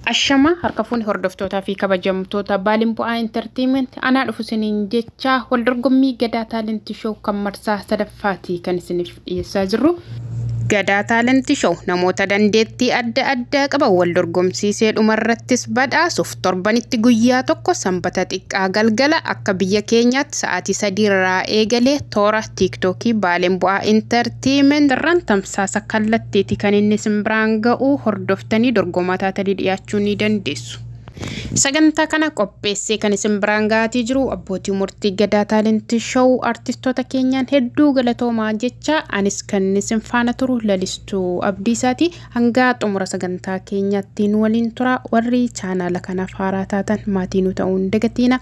Ashama harkafuun hordoftoota fi kabajamtoota Baalimbu'aa Entertainment ana dhufu siniin jecha wal dorgommii Gadaa Talent Show kan marsaa sadaffaati kan isiniif dhiyeessaa jirru. Gadaa Talent Show namoota dandeettii adda addaa qaban wal dorgomsiisee dhumarrattis badhaasuuf torbanitti guyyaa tokko sanbata xiqqaa galgala akka biyya keenyaatti sa'aatii 3 irraa eegalee toora TikTokii Baalimbu'aa Entertainment irraan tamsaasa kallattiitti kan inni simbiraan ga'u hordoftanii dorgomataa ta'anii dhiyaachuu ni dandeessu. Sagantaa kana qopheessee kan simbiraan ga'atii jiru abbootii murtii Gadaa Talent Show artistoota keenyaan hedduu galatoomaa jecha anis kan isin faana turu Lalistuu Abdiisaati. Hanga xumura sagantaa keenyaatti waliin tura. Warri chaanaala kanaaf haaraa taatan maatii nu ta'uun dagatiina.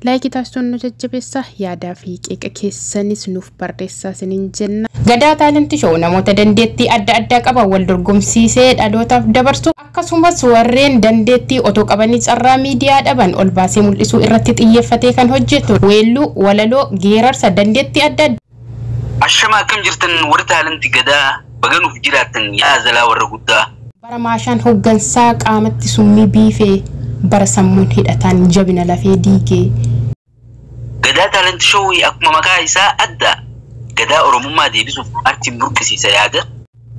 Laayikii taasisuun nu jajjabeessa yaadaa fi qeeqa keessanis nuuf barreessaa isiniin jenna. Gadaa Talent Show namoota dandeettii adda addaa qaban wal dorgomsiisee dhalootaaf dabarsu akkasumas warreen dandeettii otoo qabanii carraa miidiyaa dhaban ol baasee mul'isuu irratti xiyyeeffatee kan hojjetu weelluu walaloo geerarsa dandeettii adda addaa. Ashama akkam jirtan warra taalantii Gadaa baganuuf jiraatan yaa zalaa warra guddaa. Bara maashaan hoggansaa qaamatti summii biifee bara sammuun hidhataan jabina lafee diigee. Gadaa Talent Show akkuma maqaa isaa adda. Gadaa Oromummaa deebisuuf artiin burqisiisa yaada.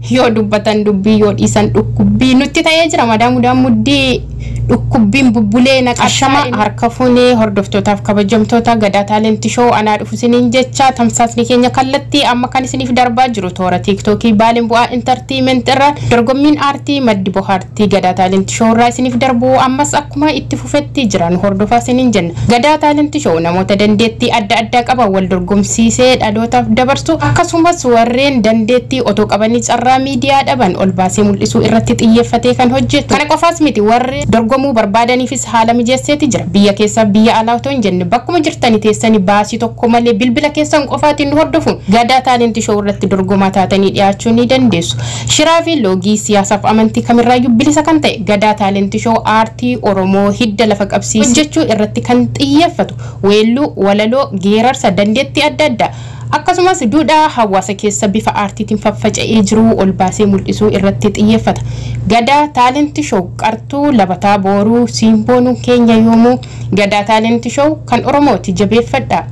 Yoo dubbatan dubbii yoo dhiisan dhukkubbii nutti ta'ee jira madaamudaan muddii dhukkubbiin bubbulee naqashama harka fuunee hordoftootaaf kabajamtoota Gadaa Talent Show anaa dhufu siniin jecha tamsaasni keenya kallattii amma kan isiniif darbaa jiru toora TikTokii Baalimbu'aa Entertainment irra dorgommiin aartii maddi bohaartii Gadaa Talent Show irraa isiniif darbu ammas akkuma itti fufetti jiran hordofaa isiniin jenna. Gadaa Talent Show namoota dandeettii adda addaa qaban wal dorgomsiisee dhalootaaf dabarsu akkasumas warreen dandeettii otoo qabanii carraa miidiyaa dhaban ol baasee mul'isuu irratti xiyyeeffatee kan hojjetu. Kana qofaas miti warri dorgomuu barbaadaniifis haala mijeesseeti jira. Biyya keessa biyya alaa otoo hin jenne bakkuma jirtanii teessanii baasii tokko malee bilbila keessan qofaatiin nu hordofuun Gadaa Talent Show irratti dorgomaa taatanii dhiyaachuu ni dandeessu. Shiraa fi loogii siyaasaaf amantii kamirraayyuu bilisa kan ta'e Gadaa Talent Show aartii Oromoo hidda lafa qabsiisuu hojjechuu irratti kan xiyyeeffatu weelluu walaloo geerarsa dandeettii adda addaa akkasumas duudhaa hawaasa keessa bifa aartiitiin faffaca'ee jiru ol baasee mul'isuu irratti xiyyeeffata. Gadaa Talent Show qartuu labataa booruu simboonuu keenya yoomuu Gadaa Talent Show kan Oromooti jabeeffadha.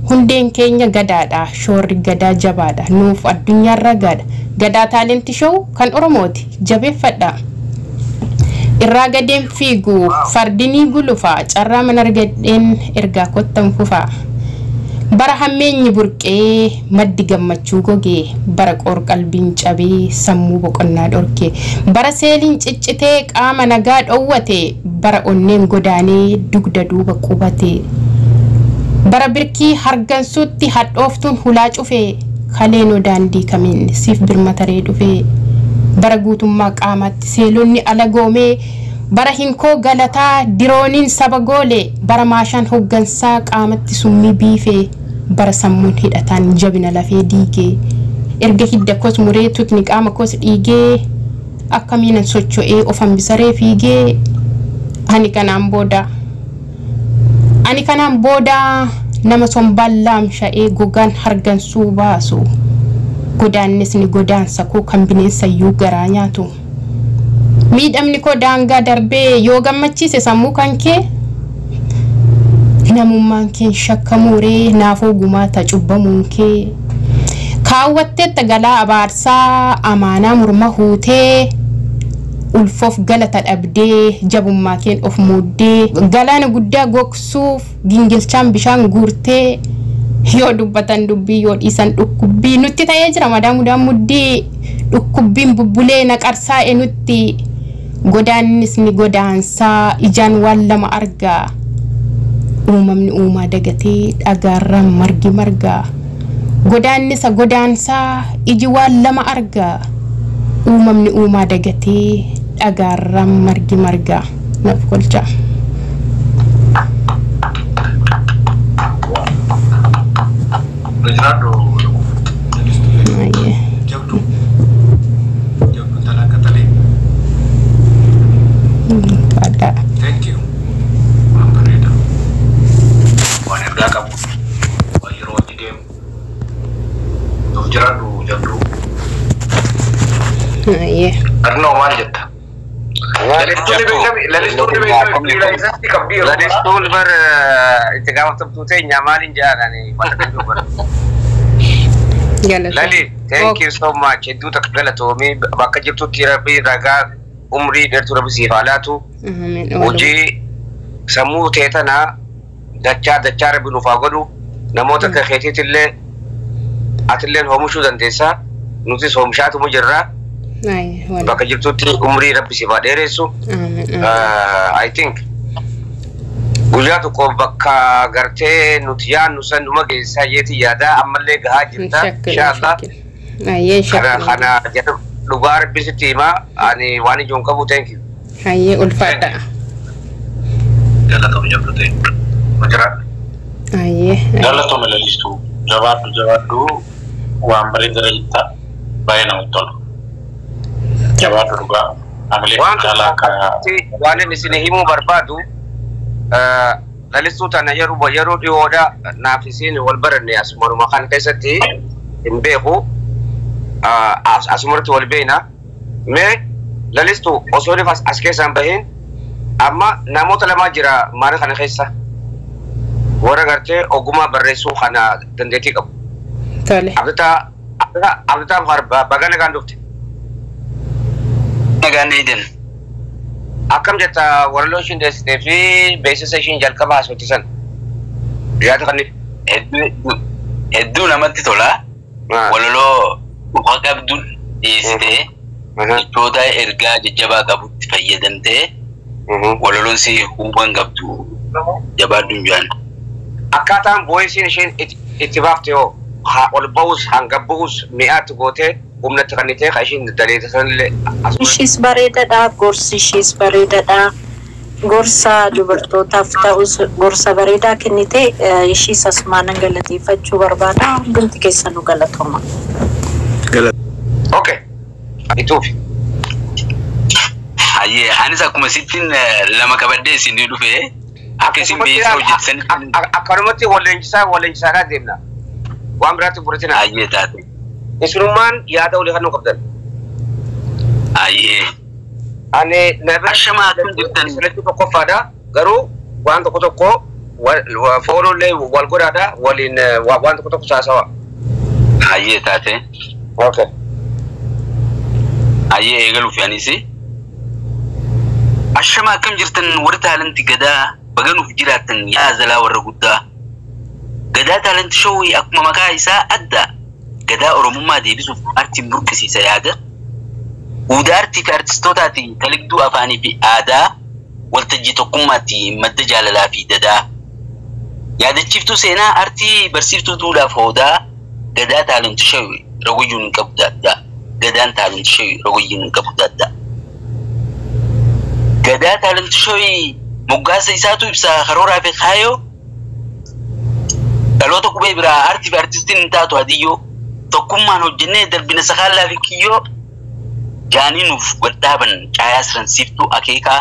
Hundeen keenya gadaadha, shoorri Gadaa jabaadha, nuuf addunyaarra gaadha. Gadaa Talent Show kan Oromooti jabeeffadha. Irraa gadeen fiigu fardinii gulufa carraa mana argadheen ergaa kottan fufa. Bara hammeenyi burqee maddi gammachuu gogee bara qoor qalbiin cabee sammuu boqonnaa dhorkee bara seeliin ciccitee qaama nagaa dhowwate bara onneen godaanee dugda duuba qubate bara birkii hargansuutti hadhooftuun hulaa cufee kaleenoo daandii kamiin siif birmataree dhufee bara guutummaa qaamatti seelonni alagoomee bara hinkoo galataa dirooniin saba goole bara maashaan hoggansaa qaamatti summii biifee bara sammuun hidhataan jabina lafee diigee erga hidda kos muree tutni qaama kos dhiigee akkamiin socho'ee of hambisaree fiigee ani kanaan booda nama sombaan laamsha'ee gogaan hargansuu baasu godaannisni godaansa koo kan bineensayyuu garaa nyaatu. Miidhamni koo daangaa darbee yoo gammachiise sammuu kan kee namummaan kee shakkamuuree naafoo gumaata cubbamuun kee kaawwatteetta galaa abaarsaa amaanaa murma huutee ulfoof galata dhabdee jabummaa keen of muuddee galaana guddaa gogsuuf gingilchaan bishaan guurtee yoo dubbatan dubbii yoo dhiisan dhukkubbii nutti ta'ee jira madaamudaan muddii dhukkubbiin bubbulee naqarsaa'e nutti godaannisni godaansaa ijaan waan lama argaa. Uumamni uumaa dagatee dhagaarraan margi margaa godaannisa godaansaa iji waan lama argaa uumamni uumaa dagatee dhagaarraan margi margaa naaf kolcha. Thank you. Yeah. Arno maal jetta? لالستول بر اتقام تبتوتين يامالين جاناني لالي thank you so much ادو تقبلتومي باقا جبتو تيرابي رقا عمري درتو ربي سيفالاتو وجي سمو تيتنا دچا ربي نفاقلو نموتا كخيتيت اللي اتلين همشو دندسا نوتيس همشاتو مجرى باقا جبتو تي عمري ربي سيفاديرسو I think Guyatu ko bakka garte nutiyan nusan numage sayeti yada amalle gahajinta inshallah aye inshallah khana jadu lugar bisitima ani wani jonkabu thank you aye ulfata yalla to jabte majra aye yalla to melalistu jawadu wa ambari darita bayna mutol jawadu ruga amle kala ka wani nisinihimu barbadu lalistu tana yaro dioda nafisini walbarani asmaru makan kaisati imbeku asmartu walbeina me lalistu osori fas askesa bahin amma namota lama jira mara kana kaisa wara garte oguma barresu kana dandeti kab tole abta bagana gandukti naganiden akam jata warloshin des defi basis session jalkaba asutisan riyata kanni eddu namatti tola wallo muqaqabdun isite toda erga jajaba qabutti fayyadamte wallo si huban qabdu jabadun jan akatan voice shin itibafte ha wal baus hangabus mi'at gote umnat kanite khashin dalita sanle ishis bareedadha gorsishis bareedadha gorsa dubartootaaf ta'us gorsa bareedaa kennite ishis asmaanan galateeffachuu barbaada hundumti keessanuu galatoma okay ituuf aye anis akkuma sittin lama kabadde isin dhufe akkasin beesa hojjetsan akkarumatti wallenjisaa deemna waan biraatti furatina aye taate isruman yaada uli hanu qabdan aye ane nabe ashama kun dibtan selekti tokko fada garu waan tokko wa folo le wal godada walin waan tokko saasawa aye taate okay aye egalu fi anisi ashama kam jirtan warta halanti gada baganu jiratan ya zala warra gudda gada talanti showi akuma maka isa adda gada oromummaa deebisuuf artiin burqisiisa yaada udaartii fi artistootaatii taligduu afaanii fi aadaa waltajjii tokkummaatti madda jaalalaa fi dadaa yaadachiiftuu seenaa artii barsiiftuu duudhaaf hoodaa gadaa taalantu shawi raguyyuun hin qabu daadda gadaan taalantu shawi raguyyuun hin qabu daadda gadaa taalantu shawi moggaasa isaatu ibsaa karooraa fi kaayoo dhaloota qubee biraa artii fi artistiin hin taatu hadiyyoo tokkummaan hojjennee darbina sakaalaa fi kiyyoo jaaniinuuf waddaaban caayaa siransiiftuu akeekaa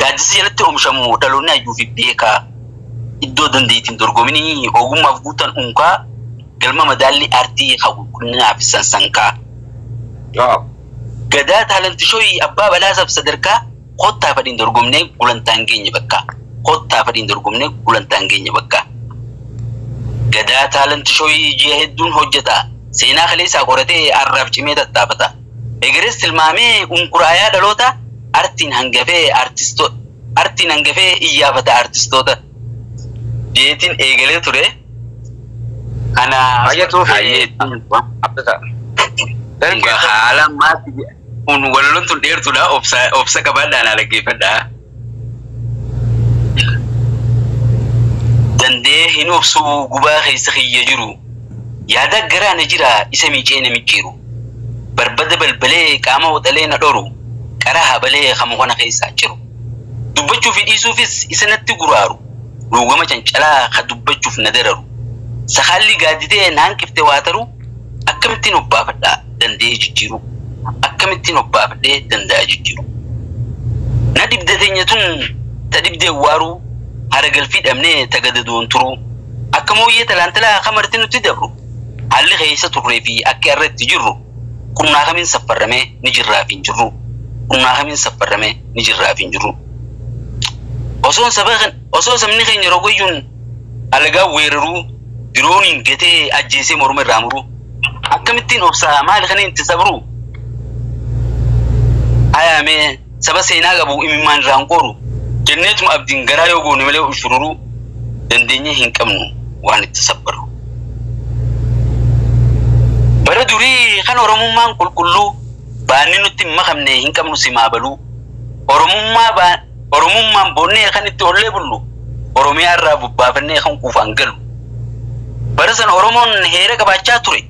gaaddisa jalatti oomishamu dhaloonni hayyuu fi beekaa iddoo dandeettiin dorgominii ogummaaf guutan unkaa galma madaalli aartii qulqullinaaf sansankaa gadaa taalanti shooyi abbaa balaasaaf sadarkaa kottaa fadhiin dorgomnee gulantaan geenye bakka kottaa fadhiin dorgomnee gulantaan geenye bakka gadaa taalanti shooyi ji'a hedduun hojjeta seenaa kaleessaa qoratee arraaf cimee tattaafata egeres tilmaamee unkuraayaa dhaloota artiin hangafee iyyaafata artistoota jeetiin eegalee ture kana ayatu abdata haala maati un walloon tun dheertuudha obsa qabaadhaan dhaggeeffadha dandee hin obsu gubaa keessa kiyya jiru yaada garaana jira isa miicee na micciiru barbada balbalee qaama waxalee na dhoru qaraa habalee kama kana keessaa jiru dubbachuuf dhiisuufis isa natti guraaru luugama cancalaa ka dubbachuuf na dararu sakaalli gaaditee naan qifte waa taru akkamittiin obbaafadha dandee jijjiiru akkamittiin obbaafadhee danda'a jijjiiru na dibdateenya tun ta dibdee waaru hara galfii dhabnee tagadadoon turu akka mooyyee talaantalaa kamarti nutti dabru haalli keessa turree fi akka irratti jirru kunnaa kamiin saffarramee ni jirraa fi hin jirru kunaa kamiin safarrame ni jirraa fi hin jiru. Osoo sabni keenya yeroo guyyuun alagaa weeraruu dirooniin gatee ajjeesee morma irraa muru akkamittiin obsaa maali kana itti sabru ayaamee saba seenaa qabu imimmaan irraan qoru jenneetuma abdiin garaa yoo goone malee ushururu dandeenye hin qabnu waan itti sabbaru. Bara durii kan oromummaan qulqulluu baanni nutti makamne hin qabnu simaa baluu oromummaan boonnee kan itti ollee bullu oromiyaa irraa bubbaafannee kan kuufaan galu. Bara sana oromoon heera qabaachaa ture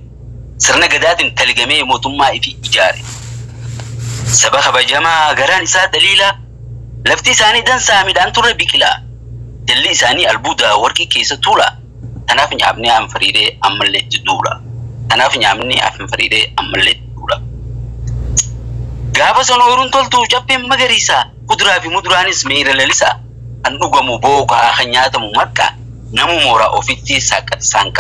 sirna gadaatiin taligamee mootummaa ifi ijaare. Saba kabajamaa garaan isaa daliila lafti isaanii dansaa midhaan turre biqilaa jalli isaanii albuuda warqii keessa tuula. Tanaaf nyaabni aan fariidee ammallee duula. Gaafa sana ooyiruun toltu cabbeen magariisa kuduraa fi muduraanis meera lalisaa kan dhugamu bookaa kan nyaatamu marqaa namu mooraa ofitti saaqatisaan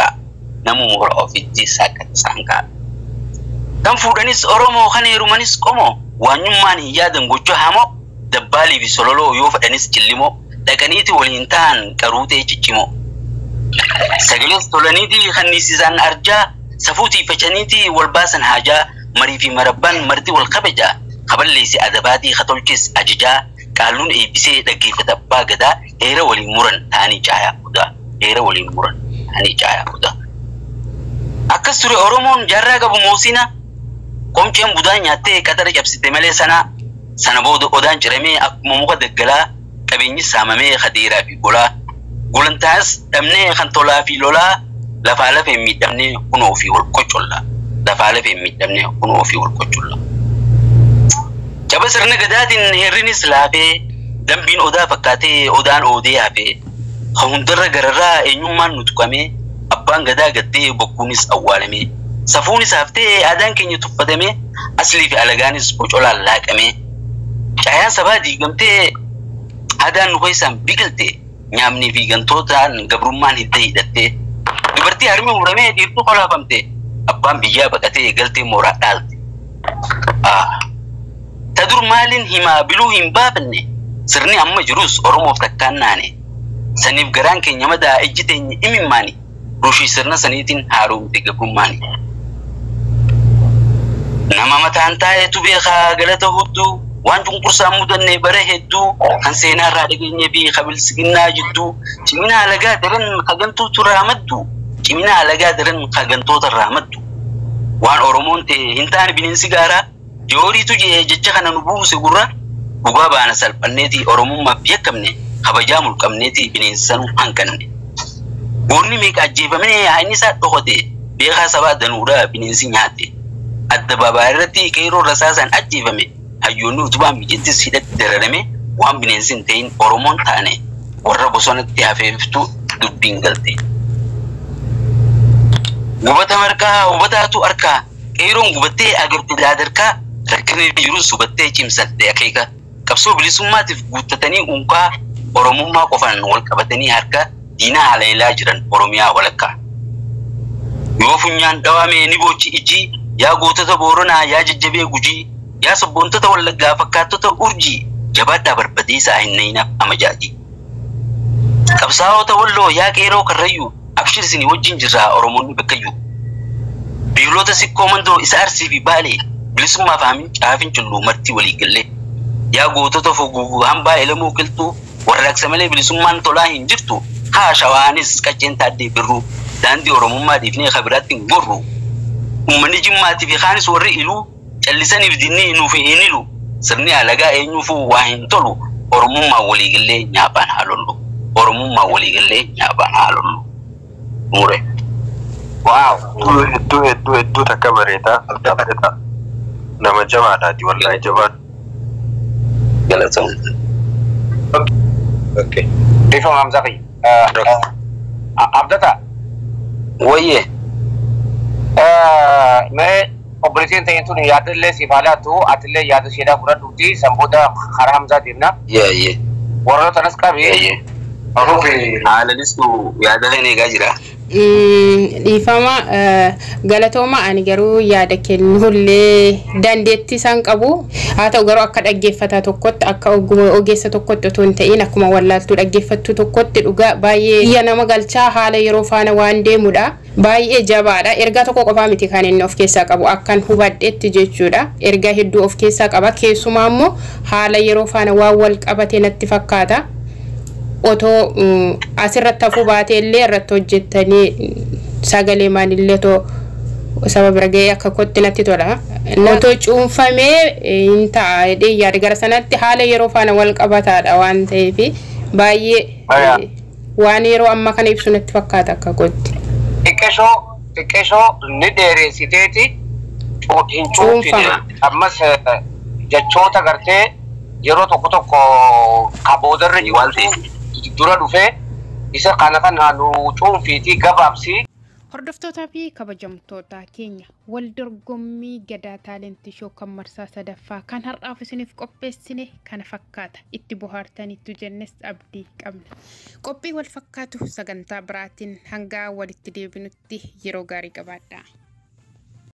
kan fuudhanis oromoo kan heerumanis qomoo waanyummaan hin yaadan gocha hamoo dabbaalii fi sololoo yoo fedhanis cillimoo dhaqaniiti waliin ta'an qaruutee ciccimoo sagalees tolaniiti kanniisisaan arjaa safuutii facaniiti wal baasan haajaa marii fi marabbaan marti wal kabajaa kaballeessi adabaatii katolchis ajajaa qaalluun eebbisee dhaggeeffata abbaa gadaa heera waliin muran ta'anii caayaa kudaa. Akkas ture oromoon jaarraa qabu moosina qomceen budaa nyaattee qaxara cabsite malee sana booda odaan ciramee akkuma muka daggalaa qabeenyis saamamee kadeeraa fi golaa gulantaas dhabnee kan tolaa fi lolaa lafaa lafeen miidhamnee kunoo fi wal qocolla. Caba sirna gadaatiin heerrinis laafee dambiin odaa fakkaatee odaan oodee hafee kan hundarra gararraa eenyummaan nutuqamee abbaan gadaa gaddee bokkuunis awwaalamee safuunis haftee aadaan keenya tuffatamee aslii fi alagaanis bocolaan laaqamee caayaan sabaa diigamtee aadaan nu keessaan biqilte nyaamnii fi gantootaan gabrummaan hidda hidhattee dubartii harmi muramee dhiirtuu qolaafamte abbaan biyyaa baqatee galtee mooraa dhaalte. Tadur maaliin himaa biluu hin baafanne sirni amma jirus oromoof takkaan naane saniif garaan keenya madaa ejji teenya imimmaani ruushii sirna saniitiin haaromte gabrummaani. Nama mataan taa'eetu beekaa galata hudduu waan cunqursaan mudannee bara hedduu kan seenaa irraa dhageenye fi qabilsiginnaa jidduu cimina alagaa daran kagantoota irraa maddu waan oromoon ta'e hin taane bineensi gaaraa jooriitu jecha kana nu buuse gurra dhugaa baana salphanneetii oromummaaf yakkamne kabajaa mulqabneetii bineensa nu hanqanne. Goonni meeqa ajjeefamee haini isaa dhokote beekaa sabaa danuudhaa bineensi nyaatte adda baabaa irratti qeeroo rasaasaan ajjeefame hayyoonni utubaan biyyattis hidhatti dararame waan bineensi hin ta'in oromoon taane warra bosonatti hafeeftu dubbiin galte. Gubata marqaa hubataatu arkaa qeeroon gubattee agarte laadarkaa rakkina jirus hubattee cimsatte akeeka qabsoo bilisummaatiif guuttatanii unkaa oromummaa qofaan wal qabatanii harka diinaa haleelaa jiran oromiyaa walakkaa. Yoo funyaan dhawaame ni boochi ijji yaa gootota booranaa yaa jajjabee gujii yaa sabboontota wallaggaa fakkaattota urjii jabaadhaa barbadeessaa hin nayinaaf amajaajii. Qabsaa'ota walloo yaa qeeroo karrayyuu abshirsinii wajjin jirraa oromoonni bakkayyuu. Biiloota sikkoo mandoo isa arsii fi baalee bilisummaa faamin caafin culluu martii walii gallee yaa gootota foguu hambaa elamoo qilxuu warraaqsa malee bilisummaan tolaa hin jirtu haa shawaanis qacceen taaddee birruu daandii oromummaa dhiifnee kabiraatti hin gorru uummanni jimmaatii fi kaanis warri iluu callisaniif dinnii nuuf hin ilu sirni alagaa eenyuufuu waa hin tolu oromummaa walii gallee nyaaphaan haa lollu. Mure. Wow, hedduu takka bareeda. Nama jabaadhaati wallahi jabaan. Galatoom. Okay. Rifam Hamzaqi. Abdata. Wayye. Mee obboleettiin ta'in tun yaadallee siif haalaatu atillee yaada isheedhaa fudhadhuuti sanbooda karaa Hamzaa deemna. Yee. Warroota anas qabee haala listu yaada kan eegaa jira. Dhiifama galatooma ani garuu yaada kennullee dandeettii isaan qabu haa ta'u garuu akka dhaggeeffataa tokkotti akka ogeessa tokkotti otoo hin ta'in akkuma wallaaltuu dhaggeeffattuu tokkotti dhugaa baay'ee iyya nama galchaa haala yeroo faana waan deemudha baay'ee jabaadha ergaa tokko qofaa miti kan inni of keessaa qabu akkan hubadhetti jechuudha ergaa hedduu of keessaa qaba keessumaa immoo haala yeroo faana waan wal qabatee natti fakkaata. Oto asirratti hafuu baatee illee irratti hojjettanii sagalee maanillee too sababa ragee akka kotti natti tola. Otoo cuunfamee hin ta'a jedhee yaada gara sanatti haala yeroo faana wal qabataadha waan ta'eef baay'ee waan yeroo amma kana ibsu natti fakkaata akka kotti. Xiqqeeshoo ni dheeressiteeti hin cuunfine ammas jechoota gartee yeroo tokko kaboodarra waan ta'eef. Dura dhufee isa kana nu cuunfiitii gabaabsii. Hordoftootaa fi kabajamtoota keenya wal dorgommii gadaa taalentii shoo kan marsaa sadaffaa kan har'aaf isiniif qopheessine kana fakkaata itti bohaartaniitu jennes abdii qabna. Qophii wal fakkaatu sagantaa biraatiin hanga walitti deebinutti yeroo gaarii qabaadhaa.